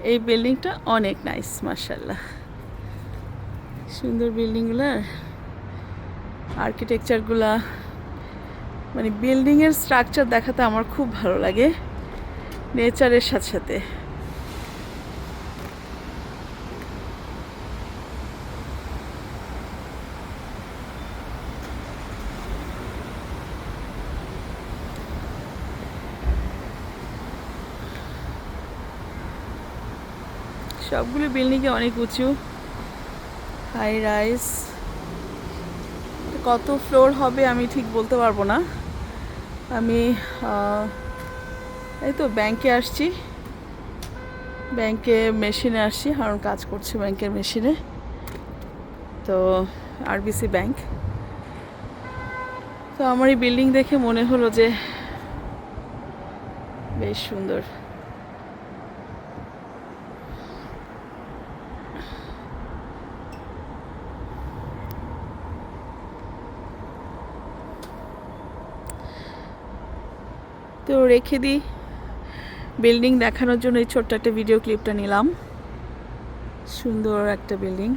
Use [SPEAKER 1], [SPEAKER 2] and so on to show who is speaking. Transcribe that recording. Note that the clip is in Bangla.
[SPEAKER 1] এই বিল্ডিংটা অনেক নাইস, মাশাআল্লাহ। সুন্দর বিল্ডিংগুলার আর্কিটেকচারগুলা, মানে বিল্ডিংয়ের স্ট্রাকচার দেখাতে আমার খুব ভালো লাগে নেচারের সাথে সাথে। সবগুলো বিল্ডিংয়ে অনেক উঁচু, হাই রাইজ। কত ফ্লোর হবে আমি ঠিক বলতে পারবো না। আমি এই তো ব্যাংকে আসছি, ব্যাংকে মেশিনে আসছি, কারণ কাজ করছি ব্যাংকের মেশিনে। তো আরবিসি ব্যাংক। তো আমার এই বিল্ডিং দেখে মনে হলো যে বেশ সুন্দর। তো রেখে দিই, বিল্ডিং দেখানোর জন্য এই ছোট্ট একটা ভিডিও ক্লিপটা নিলাম। সুন্দর একটা বিল্ডিং।